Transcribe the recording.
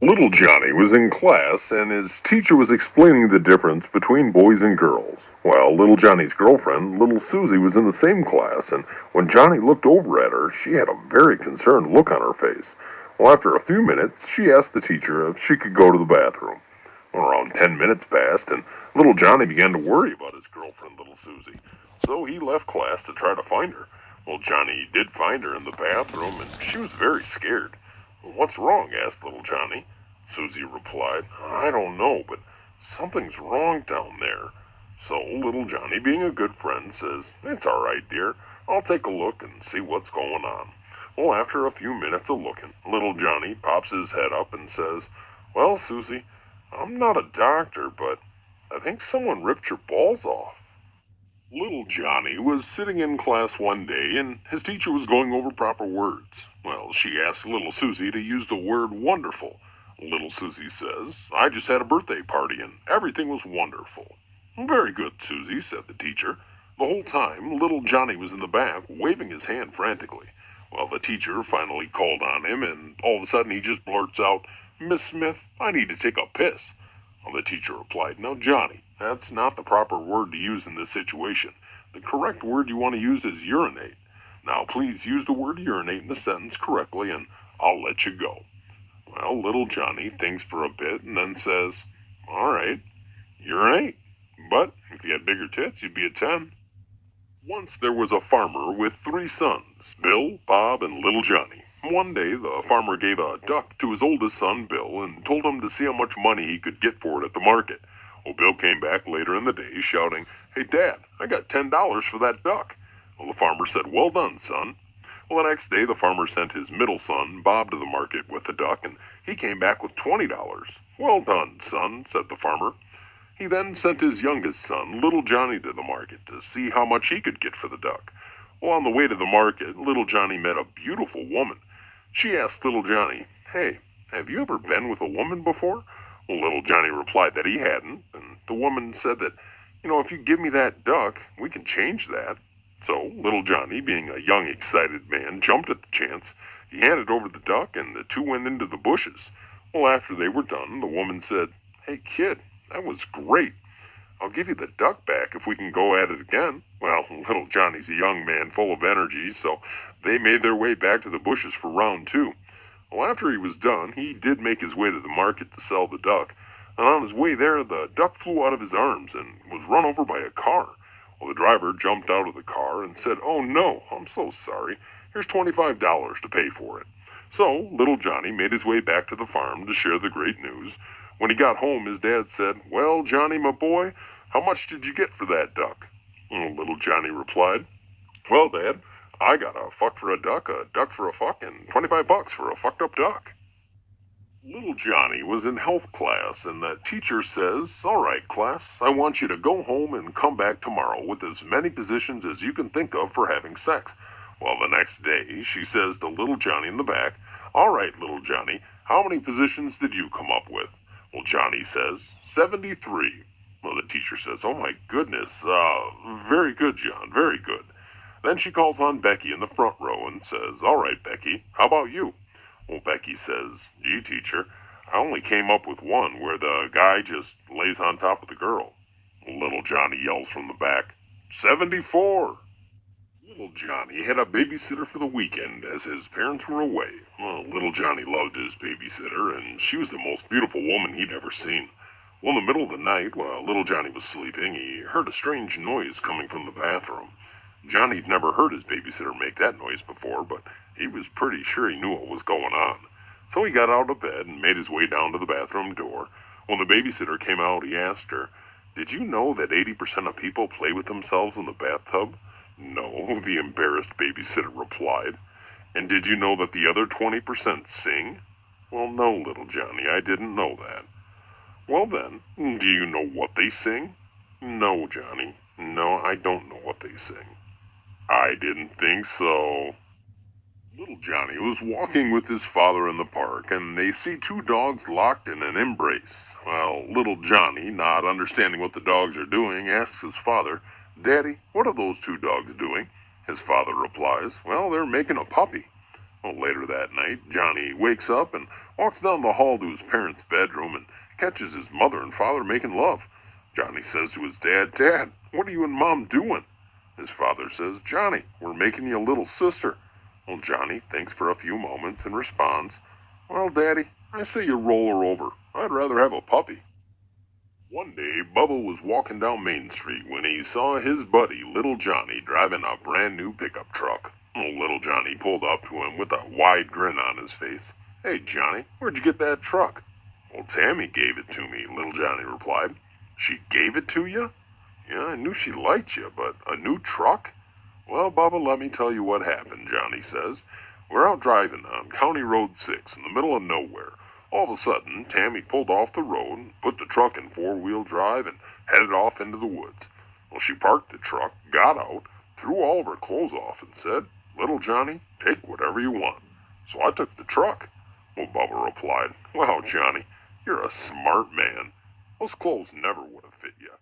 Little Johnny was in class, and his teacher was explaining the difference between boys and girls. Well, little Johnny's girlfriend, little Susie, was in the same class, and when Johnny looked over at her, she had a very concerned look on her face. Well, after a few minutes, she asked the teacher if she could go to the bathroom. Well, around 10 minutes passed, and little Johnny began to worry about his girlfriend, little Susie. So he left class to try to find her. Well, Johnny did find her in the bathroom, and she was very scared. "What's wrong?" asked little Johnny. Susie replied, "I don't know, but something's wrong down there." So little Johnny, being a good friend, says, "It's all right, dear. I'll take a look and see what's going on." Well, after a few minutes of looking, little Johnny pops his head up and says, "Well, Susie, I'm not a doctor, but I think someone ripped your balls off." Little Johnny was sitting in class one day, and his teacher was going over proper words. Well, she asked little Susie to use the word wonderful. Little Susie says, "I just had a birthday party, and everything was wonderful." "Very good, Susie," said the teacher. The whole time, little Johnny was in the back, waving his hand frantically. Well, the teacher finally called on him, and all of a sudden he just blurts out, "Miss Smith, I need to take a piss." Well, the teacher replied, "No, Johnny, that's not the proper word to use in this situation. The correct word you want to use is urinate. Now, please use the word urinate in the sentence correctly, and I'll let you go." Well, little Johnny thinks for a bit and then says, "All right, urinate. But if you had bigger tits, you'd be a 10. Once there was a farmer with three sons, Bill, Bob, and little Johnny. One day the farmer gave a duck to his oldest son, Bill, and told him to see how much money he could get for it at the market. Well, Bill came back later in the day shouting, "Hey, Dad, I got $10 for that duck." Well, the farmer said, "Well done, son." Well, the next day the farmer sent his middle son, Bob, to the market with the duck, and he came back with $20. "Well done, son," said the farmer. He then sent his youngest son, little Johnny, to the market to see how much he could get for the duck. Well, on the way to the market, little Johnny met a beautiful woman. She asked little Johnny, "Hey, have you ever been with a woman before?" Well, little Johnny replied that he hadn't, and the woman said that, "If you give me that duck, we can change that." So, little Johnny, being a young, excited man, jumped at the chance. He handed over the duck, and the two went into the bushes. Well, after they were done, the woman said, "Hey, kid, that was great. I'll give you the duck back if we can go at it again." Well, little Johnny's a young man full of energy, so they made their way back to the bushes for round two. Well, after he was done, he did make his way to the market to sell the duck, and on his way there, the duck flew out of his arms and was run over by a car. Well, the driver jumped out of the car and said, "Oh no, I'm so sorry. Here's $25 to pay for it." So, little Johnny made his way back to the farm to share the great news. When he got home, his dad said, "Well, Johnny, my boy, how much did you get for that duck?" Little Johnny replied, "Well, Dad, I got a fuck for a duck for a fuck, and $25 for a fucked up duck." Little Johnny was in health class, and the teacher says, "All right, class, I want you to go home and come back tomorrow with as many positions as you can think of for having sex." Well, the next day, she says to little Johnny in the back, "All right, little Johnny, how many positions did you come up with?" Well, Johnny says, 73. Well, the teacher says, "Oh my goodness, very good, John, very good." Then she calls on Becky in the front row and says, "All right, Becky, how about you?" Well, Becky says, "Gee, teacher, I only came up with one where the guy just lays on top of the girl." Little Johnny yells from the back, 74. Little Johnny had a babysitter for the weekend as his parents were away. Well, little Johnny loved his babysitter, and she was the most beautiful woman he'd ever seen. Well, in the middle of the night, while little Johnny was sleeping, he heard a strange noise coming from the bathroom. Johnny'd never heard his babysitter make that noise before, but he was pretty sure he knew what was going on. So he got out of bed and made his way down to the bathroom door. When the babysitter came out, he asked her, "Did you know that 80% of people play with themselves in the bathtub?" "No," the embarrassed babysitter replied. "And did you know that the other 20% sing?" "Well, no, little Johnny, I didn't know that." "Well then, do you know what they sing?" "No, Johnny. No, I don't know what they sing." "I didn't think so." Little Johnny was walking with his father in the park, and they see two dogs locked in an embrace. Well, little Johnny, not understanding what the dogs are doing, asks his father, "Daddy, what are those two dogs doing?" His father replies, "Well, they're making a puppy." Well, later that night, Johnny wakes up and walks down the hall to his parents' bedroom and catches his mother and father making love. Johnny says to his dad, "Dad, what are you and Mom doing?" His father says, "Johnny, we're making you a little sister." Well, Johnny thinks for a few moments and responds, "Well, Daddy, I say you roll her over. I'd rather have a puppy." One day, Bubba was walking down Main Street when he saw his buddy, Little Johnny, driving a brand new pickup truck. Oh, Little Johnny pulled up to him with a wide grin on his face. "Hey, Johnny, where'd you get that truck?" "Well, Tammy gave it to me," Little Johnny replied. "She gave it to you?" "Yeah, I knew she liked you, but a new truck?" "Well, Bubba, let me tell you what happened," Johnny says. "We're out driving on County Road 6 in the middle of nowhere. All of a sudden, Tammy pulled off the road, put the truck in four-wheel drive, and headed off into the woods. Well, she parked the truck, got out, threw all of her clothes off, and said, 'Little Johnny, take whatever you want.' So I took the truck." Well, Bubba replied, "Wow, Johnny, you're a smart man. Those clothes never would have fit you."